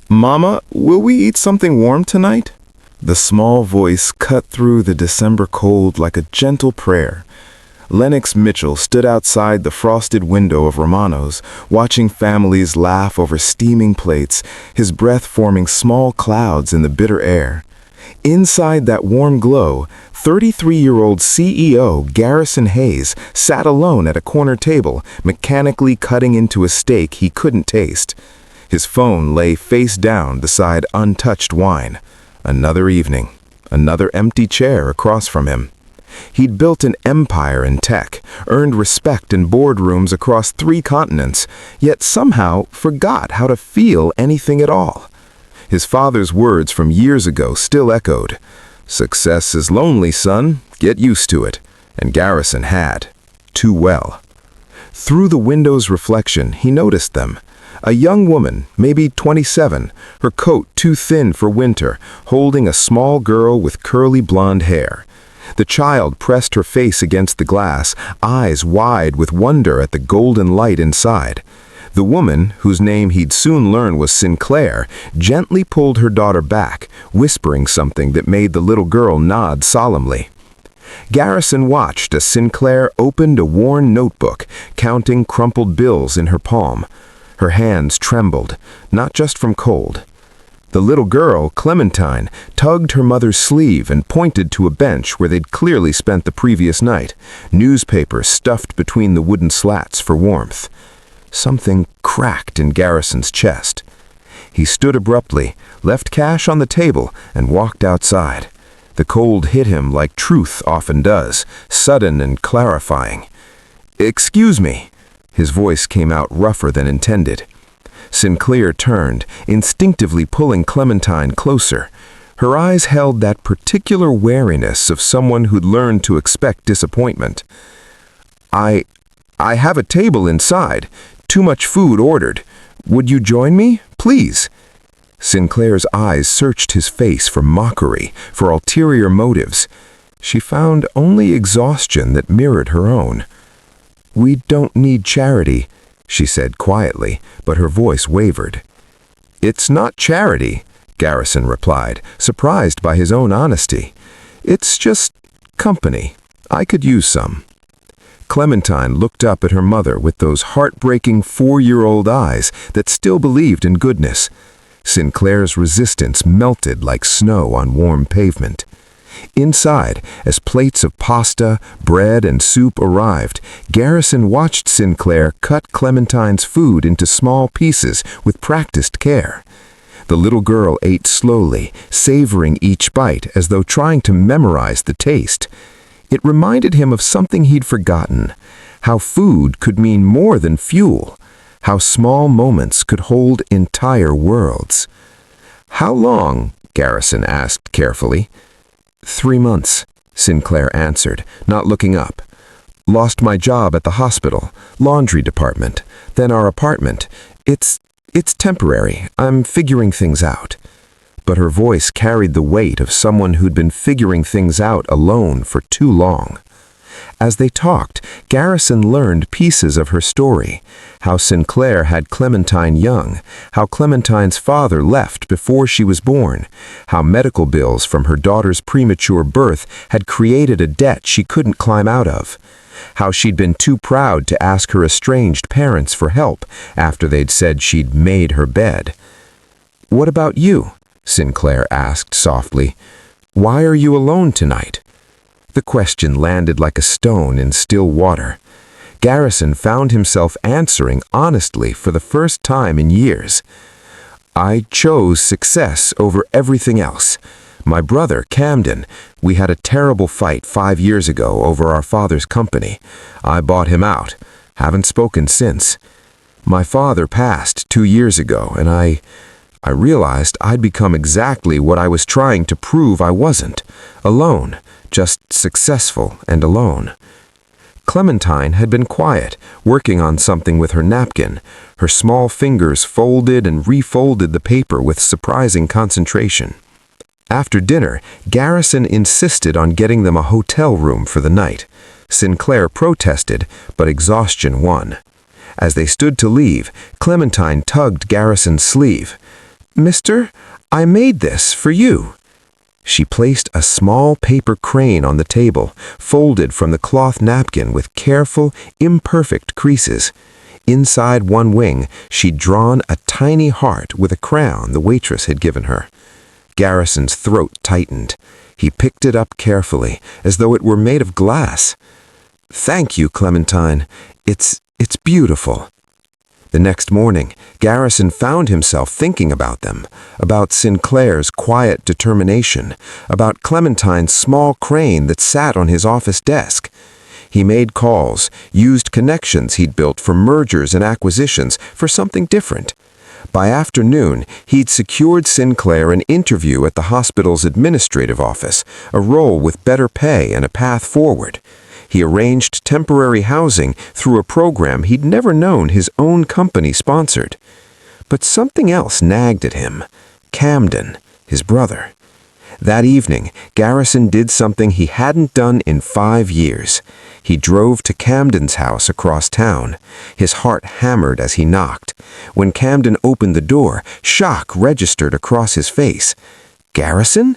Mama, will we eat something warm tonight? The small voice cut through the December cold like a gentle prayer. Lennox Mitchell stood outside the frosted window of Romano's, watching families laugh over steaming plates, his breath forming small clouds in the bitter air. Inside that warm glow, 33-year-old CEO Garrison Hayes sat alone at a corner table, mechanically cutting into a steak he couldn't taste. His phone lay face down beside untouched wine. Another evening, another empty chair across from him. He'd built an empire in tech, earned respect in boardrooms across 3 continents, yet somehow forgot how to feel anything at all. His father's words from years ago still echoed. "Success is lonely, son. Get used to it." And Garrison had. Too well. Through the window's reflection, he noticed them. A young woman, maybe 27, her coat too thin for winter, holding a small girl with curly blonde hair. The child pressed her face against the glass, eyes wide with wonder at the golden light inside. The woman, whose name he'd soon learn was Sinclair, gently pulled her daughter back, whispering something that made the little girl nod solemnly. Garrison watched as Sinclair opened a worn notebook, counting crumpled bills in her palm. Her hands trembled, not just from cold. The little girl, Clementine, tugged her mother's sleeve and pointed to a bench where they'd clearly spent the previous night, newspapers stuffed between the wooden slats for warmth. Something cracked in Garrison's chest. He stood abruptly, left cash on the table, and walked outside. The cold hit him like truth often does, sudden and clarifying. "Excuse me." His voice came out rougher than intended. Sinclair turned, instinctively pulling Clementine closer. Her eyes held that particular wariness of someone who'd learned to expect disappointment. I have a table inside. Too much food ordered. Would you join me, please?" Sinclair's eyes searched his face for mockery, for ulterior motives. She found only exhaustion that mirrored her own. "We don't need charity," she said quietly, but her voice wavered. "It's not charity," Garrison replied, surprised by his own honesty. "It's just company. I could use some." Clementine looked up at her mother with those heartbreaking 4-year-old eyes that still believed in goodness. Sinclair's resistance melted like snow on warm pavement. Inside, as plates of pasta, bread, and soup arrived, Garrison watched Sinclair cut Clementine's food into small pieces with practiced care. The little girl ate slowly, savoring each bite as though trying to memorize the taste. It reminded him of something he'd forgotten, how food could mean more than fuel, how small moments could hold entire worlds. "How long?" Garrison asked carefully. 3 months, Sinclair answered, not looking up. "Lost my job at the hospital, laundry department, then our apartment. It's temporary. I'm figuring things out." But her voice carried the weight of someone who'd been figuring things out alone for too long. As they talked, Garrison learned pieces of her story, how Sinclair had Clementine young, how Clementine's father left before she was born, how medical bills from her daughter's premature birth had created a debt she couldn't climb out of, how she'd been too proud to ask her estranged parents for help after they'd said she'd made her bed. "What about you?" Sinclair asked softly. "Why are you alone tonight?" The question landed like a stone in still water. Garrison found himself answering honestly for the first time in years. "I chose success over everything else. My brother, Camden, we had a terrible fight 5 years ago over our father's company. I bought him out. Haven't spoken since. My father passed 2 years ago, and I realized I'd become exactly what I was trying to prove I wasn't. Alone, just successful and alone." Clementine had been quiet, working on something with her napkin. Her small fingers folded and refolded the paper with surprising concentration. After dinner, Garrison insisted on getting them a hotel room for the night. Sinclair protested, but exhaustion won. As they stood to leave, Clementine tugged Garrison's sleeve. Mister, I made this for you." She placed a small paper crane on the table, folded from the cloth napkin with careful, imperfect creases. Inside one wing, she'd drawn a tiny heart with a crown the waitress had given her. Garrison's throat tightened. He picked it up carefully, as though it were made of glass. "Thank you, Clementine. It's beautiful." The next morning, Garrison found himself thinking about them, about Sinclair's quiet determination, about Clementine's small crane that sat on his office desk. He made calls, used connections he'd built for mergers and acquisitions for something different. By afternoon, he'd secured Sinclair an interview at the hospital's administrative office, a role with better pay and a path forward. He arranged temporary housing through a program he'd never known his own company sponsored. But something else nagged at him. Camden, his brother. That evening, Garrison did something he hadn't done in 5 years. He drove to Camden's house across town. His heart hammered as he knocked. When Camden opened the door, shock registered across his face. "Garrison?"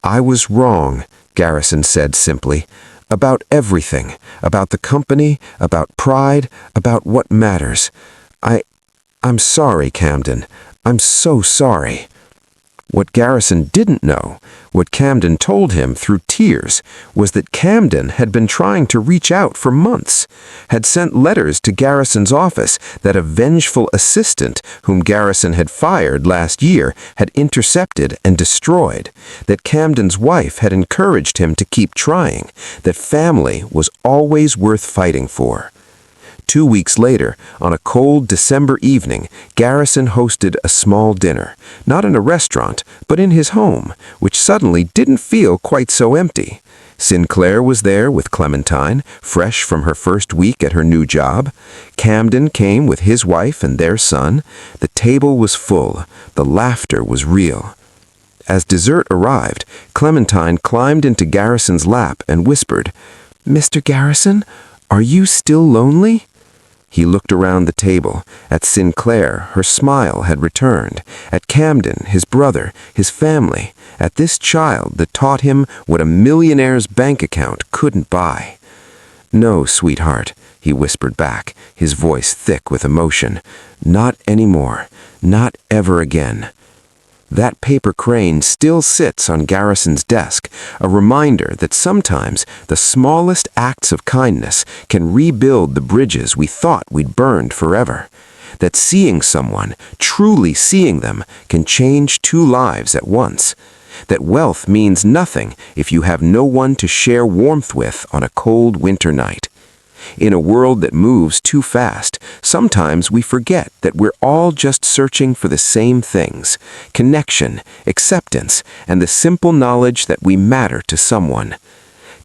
"I was wrong," Garrison said simply. "About everything. About the company, about pride, about what matters. I'm sorry, Camden. I'm so sorry." What Garrison didn't know, what Camden told him through tears, was that Camden had been trying to reach out for months, had sent letters to Garrison's office that a vengeful assistant whom Garrison had fired last year had intercepted and destroyed, that Camden's wife had encouraged him to keep trying, that family was always worth fighting for. 2 weeks later, on a cold December evening, Garrison hosted a small dinner, not in a restaurant, but in his home, which suddenly didn't feel quite so empty. Sinclair was there with Clementine, fresh from her first week at her new job. Camden came with his wife and their son. The table was full. The laughter was real. As dessert arrived, Clementine climbed into Garrison's lap and whispered, "Mr. Garrison, are you still lonely?" He looked around the table. At Sinclair, her smile had returned. At Camden, his brother, his family. At this child that taught him what a millionaire's bank account couldn't buy. "No, sweetheart," he whispered back, his voice thick with emotion. "Not anymore. Not ever again." That paper crane still sits on Garrison's desk, a reminder that sometimes the smallest acts of kindness can rebuild the bridges we thought we'd burned forever. That seeing someone, truly seeing them, can change 2 lives at once. That wealth means nothing if you have no one to share warmth with on a cold winter night. In a world that moves too fast, sometimes we forget that we're all just searching for the same things: connection, acceptance, and the simple knowledge that we matter to someone.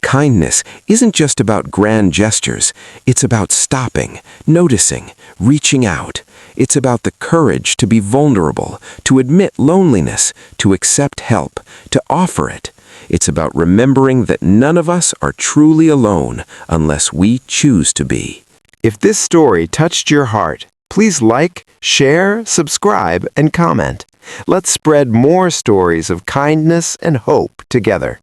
Kindness isn't just about grand gestures. It's about stopping, noticing, reaching out. It's about the courage to be vulnerable, to admit loneliness, to accept help, to offer it. It's about remembering that none of us are truly alone unless we choose to be. If this story touched your heart, please like, share, subscribe, and comment. Let's spread more stories of kindness and hope together.